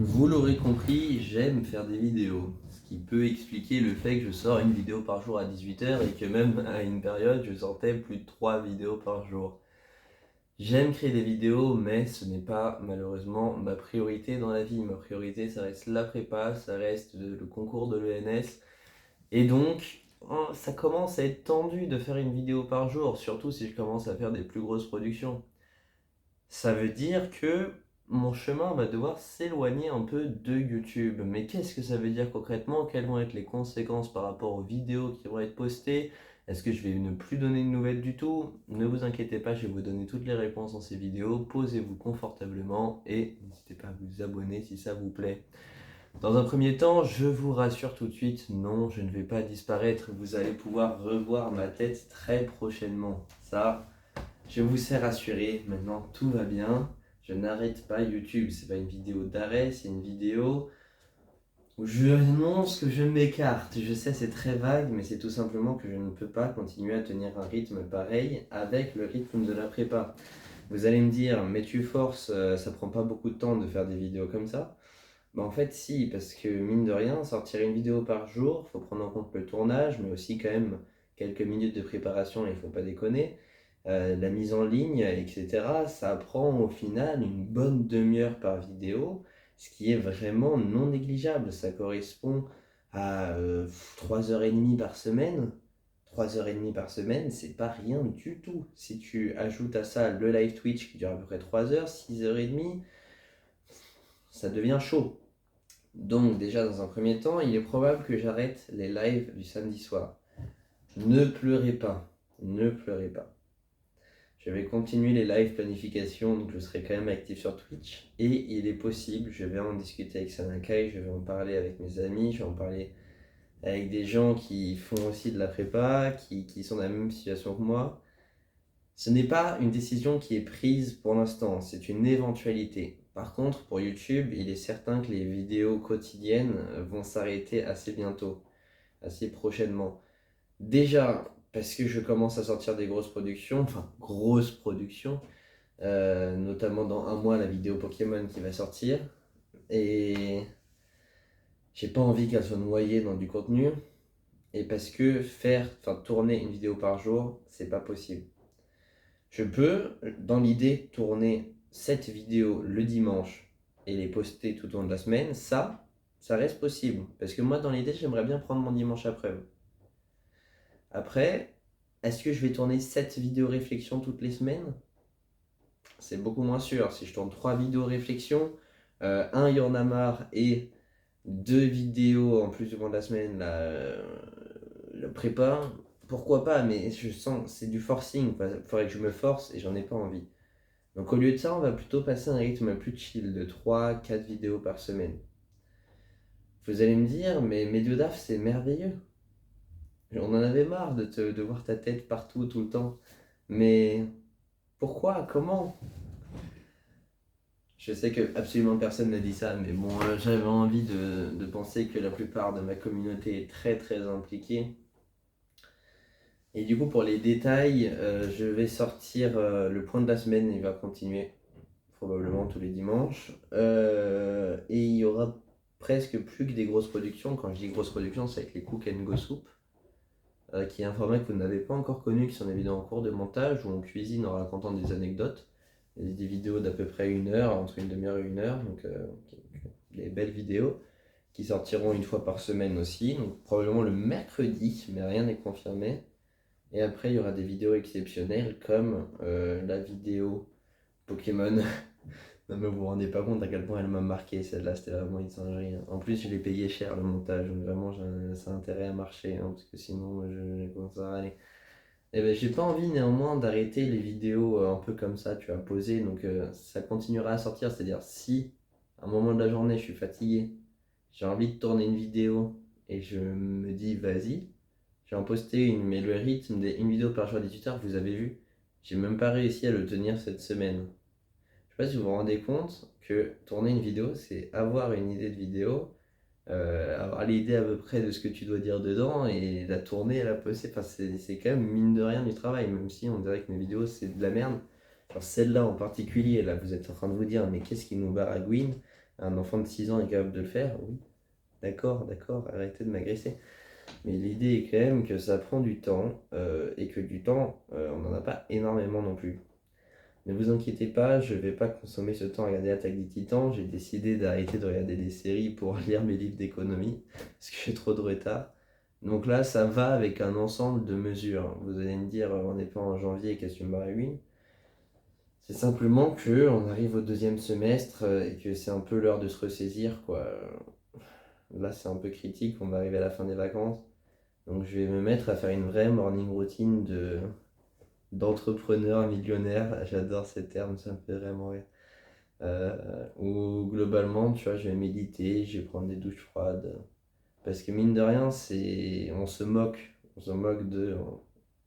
Vous l'aurez compris, j'aime faire des vidéos, ce qui peut expliquer le fait que je sors une vidéo par jour à 18h et que même à une période, je sortais plus de 3 vidéos par jour. J'aime créer des vidéos, mais ce n'est pas malheureusement ma priorité dans la vie. Ma priorité, ça reste la prépa, ça reste le concours de l'ENS. Et donc, ça commence à être tendu de faire une vidéo par jour, surtout si je commence à faire des plus grosses productions. Ça veut dire que mon chemin va devoir s'éloigner un peu de YouTube. Mais qu'est-ce que ça veut dire concrètement? Quelles vont être les conséquences par rapport aux vidéos qui vont être postées? Est-ce que je vais ne plus donner de nouvelles du tout? Ne vous inquiétez pas, je vais vous donner toutes les réponses dans ces vidéos. Posez-vous confortablement et n'hésitez pas à vous abonner si ça vous plaît. Dans un premier temps, je vous rassure tout de suite, non, je ne vais pas disparaître. Vous allez pouvoir revoir ma tête très prochainement. Ça, je vous sais rassurer, maintenant tout va bien. Je n'arrête pas YouTube, c'est pas une vidéo d'arrêt, c'est une vidéo où je annonce que je m'écarte. Je sais, c'est très vague, mais c'est tout simplement que je ne peux pas continuer à tenir un rythme pareil avec le rythme de la prépa. Vous allez me dire, mais tu forces, ça prend pas beaucoup de temps de faire des vidéos comme ça. Bah en fait si, parce que mine de rien, sortir une vidéo par jour, faut prendre en compte le tournage, mais aussi quand même quelques minutes de préparation, il faut pas déconner. La mise en ligne, etc. Ça prend au final une bonne demi-heure par vidéo, ce qui est vraiment non négligeable. Ça correspond à 3h30 par semaine. 3h30 par semaine, c'est pas rien du tout. Si tu ajoutes à ça le live Twitch qui dure à peu près 3 heures, 6h30, ça devient chaud. Donc déjà dans un premier temps, il est probable que j'arrête les lives du samedi soir. Ne pleurez pas, ne pleurez pas. Je vais continuer les live planifications, donc je serai quand même actif sur Twitch. Et il est possible, je vais en discuter avec Sanakai, je vais en parler avec mes amis, je vais en parler avec des gens qui font aussi de la prépa, qui sont dans la même situation que moi. Ce n'est pas une décision qui est prise pour l'instant, c'est une éventualité. Par contre, pour YouTube, il est certain que les vidéos quotidiennes vont s'arrêter assez bientôt, assez prochainement. Déjà, parce que je commence à sortir des grosses productions, enfin grosses productions, notamment dans un mois la vidéo Pokémon qui va sortir, et j'ai pas envie qu'elle soit noyée dans du contenu, et parce que tourner une vidéo par jour, c'est pas possible. Je peux, dans l'idée, tourner 7 vidéos le dimanche et les poster tout au long de la semaine, ça reste possible. Parce que moi, dans l'idée, j'aimerais bien prendre mon dimanche après. Après, est-ce que je vais tourner 7 vidéos réflexion toutes les semaines? C'est beaucoup moins sûr. Si je tourne 3 vidéos réflexion, un y en a marre et 2 vidéos en plus durant la semaine, le prépa, pourquoi pas, mais je sens que c'est du forcing. Il faudrait que je me force et j'en ai pas envie. Donc au lieu de ça, on va plutôt passer à un rythme plus chill de 3-4 vidéos par semaine. Vous allez me dire, mais Mediodaf, c'est merveilleux. On en avait marre de voir ta tête partout, tout le temps. Mais pourquoi? Comment? Je sais que absolument personne n'a dit ça, mais bon, j'avais envie de penser que la plupart de ma communauté est très très impliquée. Et du coup, pour les détails, je vais sortir le point de la semaine, il va continuer probablement tous les dimanches. Et il y aura presque plus que des grosses productions. Quand je dis grosses productions, c'est avec les Cook and Go Soup, qui est un format que vous n'avez pas encore connu, qui sont des vidéos en cours de montage où on cuisine en racontant des anecdotes. Il y a des vidéos d'à peu près 1 heure, entre une demi-heure et 1 heure, donc des belles vidéos qui sortiront une fois par semaine aussi, donc probablement le mercredi, mais rien n'est confirmé. Et après, il y aura des vidéos exceptionnelles comme la vidéo Pokémon. Non mais vous vous rendez pas compte à quel point elle m'a marqué celle-là, c'était vraiment une singerie, hein. En plus je l'ai payé cher le montage, donc vraiment ça a intérêt à marcher, hein, parce que sinon moi, je commence à râler. Et ben j'ai pas envie néanmoins d'arrêter les vidéos un peu comme ça, tu vois, posées, donc ça continuera à sortir, c'est-à-dire si à un moment de la journée je suis fatigué, j'ai envie de tourner une vidéo et je me dis vas-y, j'ai en posté une, mais le rythme une vidéo par jour à 18h, vous avez vu, j'ai même pas réussi à le tenir cette semaine. Je sais pas si vous vous rendez compte que tourner une vidéo, c'est avoir une idée de vidéo, avoir l'idée à peu près de ce que tu dois dire dedans et la tourner et la poster. Enfin, c'est quand même mine de rien du travail, même si on dirait que mes vidéos c'est de la merde. Genre celle-là en particulier, là vous êtes en train de vous dire, mais qu'est-ce qui nous baragouine? Un enfant de 6 ans est capable de le faire, oui. D'accord, arrêtez de m'agresser. Mais l'idée est quand même que ça prend du temps et que du temps, on n'en a pas énormément non plus. Ne vous inquiétez pas, je vais pas consommer ce temps à regarder Attaque des Titans. J'ai décidé d'arrêter de regarder des séries pour lire mes livres d'économie parce que j'ai trop de retard. Donc là, ça va avec un ensemble de mesures. Vous allez me dire, on n'est pas en janvier, qu'est-ce que tu me barres, oui. C'est simplement que on arrive au deuxième semestre et que c'est un peu l'heure de se ressaisir, quoi. Là, c'est un peu critique, on va arriver à la fin des vacances. Donc je vais me mettre à faire une vraie morning routine d'entrepreneur millionnaire. J'adore ces termes, ça me fait vraiment rire. Où globalement, tu vois, je vais méditer, je vais prendre des douches froides. Parce que mine de rien, on se moque d'eux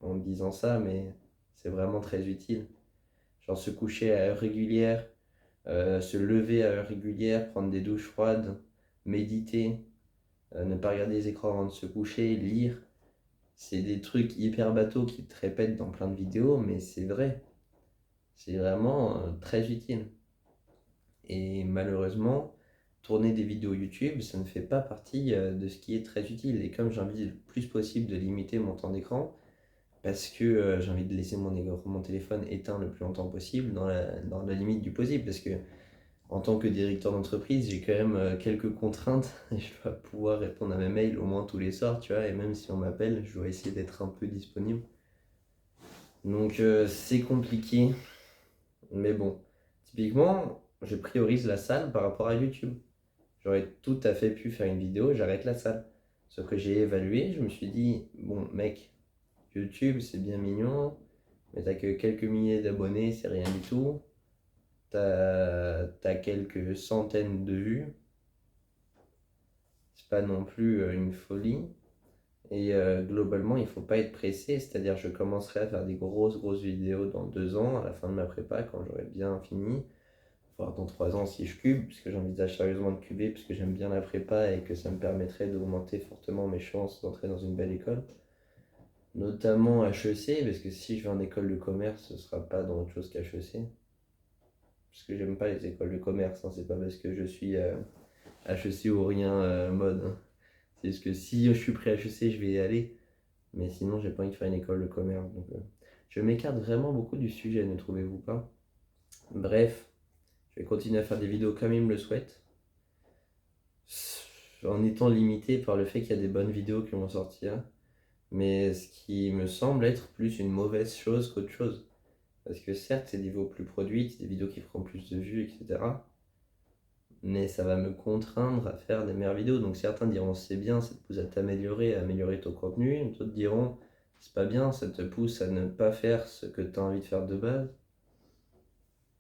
en disant ça, mais c'est vraiment très utile. Genre se coucher à heure régulière, se lever à heure régulière, prendre des douches froides, méditer, ne pas regarder les écrans avant de se coucher, lire. C'est des trucs hyper bateaux qui te répètent dans plein de vidéos, mais c'est vrai. C'est vraiment très utile. Et malheureusement, tourner des vidéos YouTube, ça ne fait pas partie de ce qui est très utile. Et comme j'ai envie le plus possible de limiter mon temps d'écran, parce que j'ai envie de laisser mon téléphone éteint le plus longtemps possible, dans la limite du possible, parce que en tant que directeur d'entreprise, j'ai quand même quelques contraintes et je dois pouvoir répondre à mes mails au moins tous les soirs, tu vois, et même si on m'appelle, je dois essayer d'être un peu disponible. Donc c'est compliqué, mais bon, typiquement, je priorise la salle par rapport à YouTube. J'aurais tout à fait pu faire une vidéo, j'arrête la salle. Sauf que j'ai évalué, je me suis dit, bon mec, YouTube c'est bien mignon, mais t'as que quelques milliers d'abonnés, c'est rien du tout. T'as quelques centaines de vues, c'est pas non plus une folie. Et globalement, il faut pas être pressé, c'est-à-dire je commencerai à faire des grosses vidéos dans 2 ans, à la fin de ma prépa, quand j'aurai bien fini, voire dans 3 ans si je cube, puisque j'envisage sérieusement de cuber, puisque j'aime bien la prépa et que ça me permettrait d'augmenter fortement mes chances d'entrer dans une belle école, notamment HEC, parce que si je vais en école de commerce, ce sera pas dans autre chose qu'HEC, parce que j'aime pas les écoles de commerce, hein, c'est pas parce que je suis HEC ou rien mode, hein. C'est juste que si je suis prêt à HEC, je vais y aller. Mais sinon, j'ai pas envie de faire une école de commerce. Donc, je m'écarte vraiment beaucoup du sujet, ne trouvez-vous pas? Bref, je vais continuer à faire des vidéos comme il me le souhaite. En étant limité par le fait qu'il y a des bonnes vidéos qui vont sortir. Mais ce qui me semble être plus une mauvaise chose qu'autre chose. Parce que certes, c'est des vidéos plus produites, des vidéos qui feront plus de vues, etc. Mais ça va me contraindre à faire des meilleures vidéos. Donc certains diront c'est bien, ça te pousse à t'améliorer, à améliorer ton contenu. D'autres diront c'est pas bien, ça te pousse à ne pas faire ce que tu as envie de faire de base.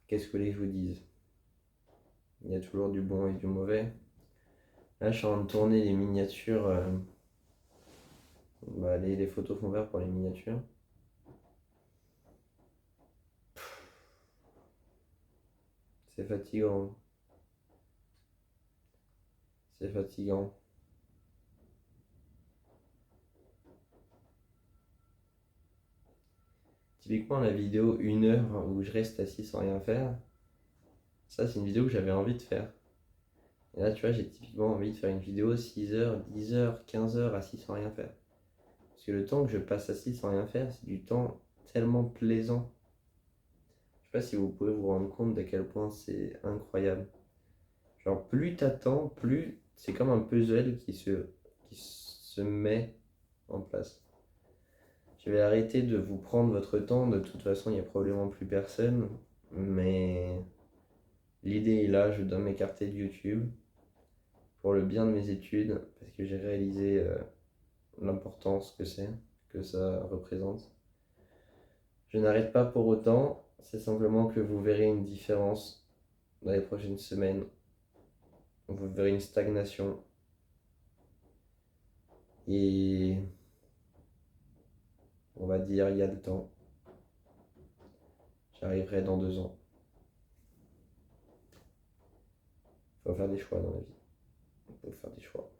Qu'est-ce que vous voulez que je vous dise? Il y a toujours du bon et du mauvais. Là, je suis en train de tourner les miniatures. Les photos fond vert pour les miniatures. C'est fatigant. C'est fatigant. Typiquement, la vidéo 1 heure où je reste assis sans rien faire, ça, c'est une vidéo que j'avais envie de faire. Et là, tu vois, j'ai typiquement envie de faire une vidéo 6 heures, 10 heures, 15 heures assis sans rien faire. Parce que le temps que je passe assis sans rien faire, c'est du temps tellement plaisant. Je sais pas si vous pouvez vous rendre compte d'à quel point c'est incroyable. Genre, plus t'attends, plus c'est comme un puzzle qui se met en place. Je vais arrêter de vous prendre votre temps. De toute façon, il n'y a probablement plus personne. Mais l'idée est là, je dois m'écarter de YouTube pour le bien de mes études, parce que j'ai réalisé l'importance que ça représente. Je n'arrête pas pour autant, c'est simplement que vous verrez une différence dans les prochaines semaines. Vous verrez une stagnation. Et on va dire, il y a le temps. J'arriverai dans 2 ans. Il faut faire des choix dans la vie. Il faut faire des choix.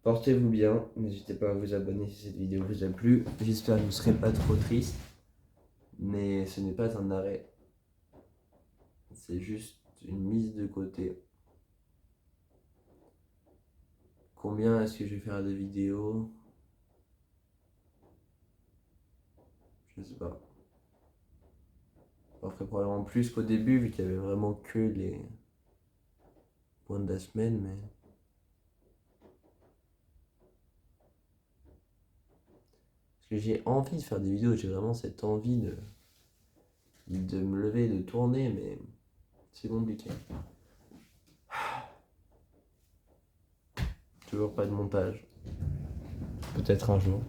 Portez-vous bien, n'hésitez pas à vous abonner si cette vidéo vous a plu. J'espère que vous ne serez pas trop triste, mais ce n'est pas un arrêt. C'est juste une mise de côté. Combien est-ce que je vais faire de vidéos? Je sais pas. J'en ferai probablement plus qu'au début, vu qu'il y avait vraiment que les points de la semaine, mais. Parce que j'ai envie de faire des vidéos, j'ai vraiment cette envie de me lever, de tourner, mais c'est compliqué. Toujours pas de montage. Peut-être un jour.